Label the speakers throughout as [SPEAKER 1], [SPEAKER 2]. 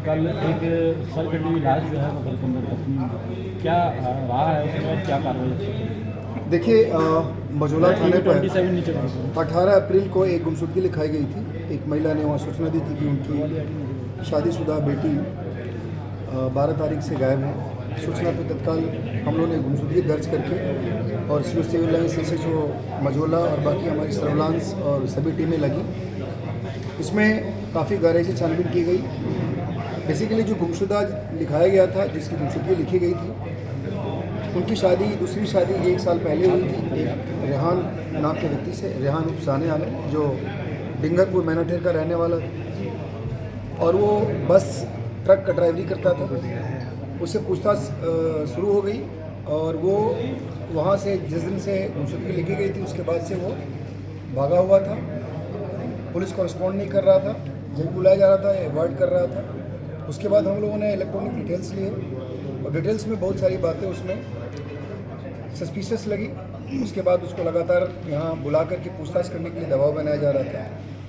[SPEAKER 1] कल एक सरगर्मी इलाज जो है मतलब क्या रहा है उसके बाद क्या कार्रवाई?
[SPEAKER 2] देखिए, मझौला थाने पर
[SPEAKER 1] 27 नीचे था।
[SPEAKER 2] 18 अप्रैल को एक गुमशुदगी लिखाई गई थी। एक महिला ने वहाँ सूचना दी थी कि उनकी शादीशुदा बेटी 12 तारीख से गायब है। सूचना पर तत्काल हम लोगों ने गुमशुदगी दर्ज करके और सिविल लाइन SHO मझौला और बाकी हमारी सर्विलांस और सभी टीमें लगी। इसमें काफ़ी गहराई से छानबीन की गई। बेसिकली जो गुमशुदा लिखाया गया था, जिसकी गुमशुदगी लिखी गई थी, उनकी शादी दूसरी शादी 1 साल पहले हुई थी एक रेहान नाम के व्यक्ति से। रेहान उर्फ साने आलम, जो डिंगरपुर मैनाठेर का रहने वाला था और वो बस ट्रक का ड्राइवरी करता था। उससे पूछताछ शुरू हो गई और वो वहाँ से जिस दिन से गुमशुदगी लिखी गई थी उसके बाद से वो भागा हुआ था। पुलिस को रिस्पॉन्ड नहीं कर रहा था, जब बुलाया जा रहा था अवॉइड कर रहा था। उसके बाद हम लोगों ने इलेक्ट्रॉनिक डिटेल्स लिए और डिटेल्स में बहुत सारी बातें उसमें सस्पिशियस लगी। उसके बाद उसको लगातार यहाँ बुला करके पूछताछ करने के लिए दबाव बनाया जा रहा था,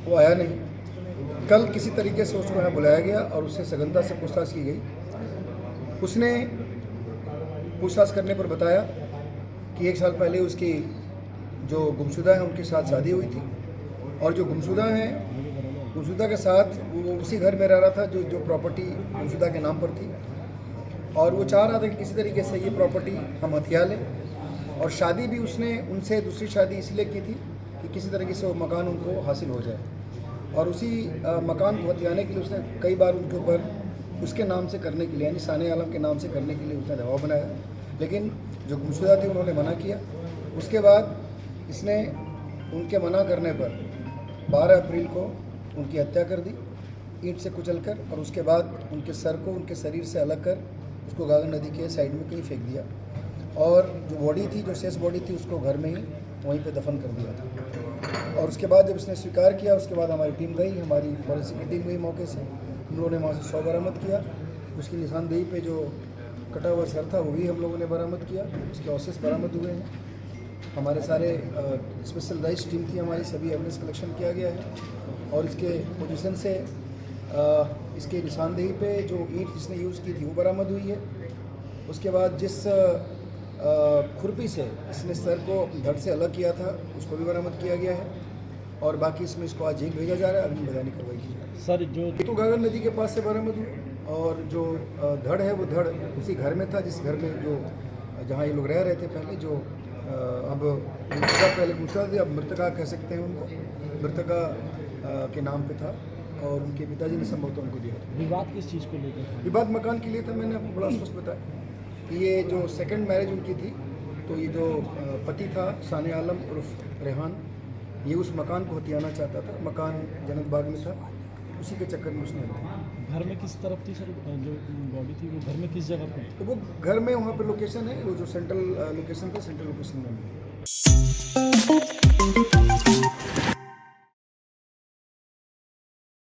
[SPEAKER 2] वो आया नहीं। कल किसी तरीके से उसको यहाँ बुलाया गया और उससे सघनता से पूछताछ की गई। उसने पूछताछ करने पर बताया कि 1 साल पहले उसकी जो गुमशुदा है उनके साथ शादी हुई थी और जो गुमशुदा हैं गुमशुदा के साथ वो उसी घर में रह रहा था जो प्रॉपर्टी गुमशुदा के नाम पर थी और वो चाह रहा था कि किसी तरीके से ये प्रॉपर्टी हम हथिया लें। और शादी भी उसने उनसे दूसरी शादी इसलिए की थी कि किसी तरीके से वो मकान उनको हासिल हो जाए और उसी मकान को हथियाने के लिए उसने कई बार उनके ऊपर उसके नाम से करने के लिए यानी साने आलम के नाम से करने के लिए उसने दबाव बनाया, लेकिन जो गुमशुदा थी उन्होंने मना किया। उसके बाद इसने उनके मना करने पर 12 अप्रैल को उनकी हत्या कर दी ईंट से कुचलकर और उसके बाद उनके सर को उनके शरीर से अलग कर उसको गागन नदी के साइड में कहीं फेंक दिया और जो बॉडी थी, जो शेष बॉडी थी, उसको घर में ही वहीं पे दफन कर दिया था। और उसके बाद जब उसने स्वीकार किया उसके बाद हमारी टीम गई, हमारी फॉरेंसिक की टीम गई मौके से। हम लोगों ने वहाँ से 100 बरामद किया। उसकी निशानदेही पे जो कटा हुआ सर था वो भी हम लोगों ने बरामद किया। उसके ऑसेस बरामद हुए हैं। हमारे सारे स्पेशलाइज्ड टीम थी हमारी, सभी एविडेंस कलेक्शन किया गया है और इसके पोजीशन से इसके निशानदेही पे जो ईंट जिसने यूज़ की थी वो बरामद हुई है। उसके बाद जिस खुरपी से इसने सर को धड़ से अलग किया था उसको भी बरामद किया गया है और बाकी इसमें इसको आज जेल भेजा जा रहा है। अभी मैदानी कार्रवाई की जा रही है।
[SPEAKER 1] सर जो
[SPEAKER 2] तो गागन नदी के पास से बरामद हुई और जो धड़ है वो धड़ उसी घर में था जिस घर में जो जहाँ ये लोग रह रहे थे पहले, जो अब पहले गुमशुदा थे, अब मृतका कह सकते हैं उनको, मृतका के नाम पे था और उनके पिताजी ने संभवतः उनको दिया था।
[SPEAKER 1] विवाद किस चीज़ को लेकर?
[SPEAKER 2] विवाद मकान के लिए था। मैंने आपको बड़ा स्पष्ट बताया कि ये जो सेकंड मैरिज उनकी थी, तो ये जो पति था साने आलम उर्फ रेहान, ये उस मकान को हथियाना चाहता था। मकान जन्नत बाग में था, उसी के चक्कर में उसने हत्या।
[SPEAKER 1] घर में किस तरफ थी सर जो बॉडी थी, वो घर में किस जगह पर?
[SPEAKER 2] तो वो घर में वहाँ पर लोकेशन है, वो जो सेंट्रल लोकेशन था, सेंट्रल लोकेशन में।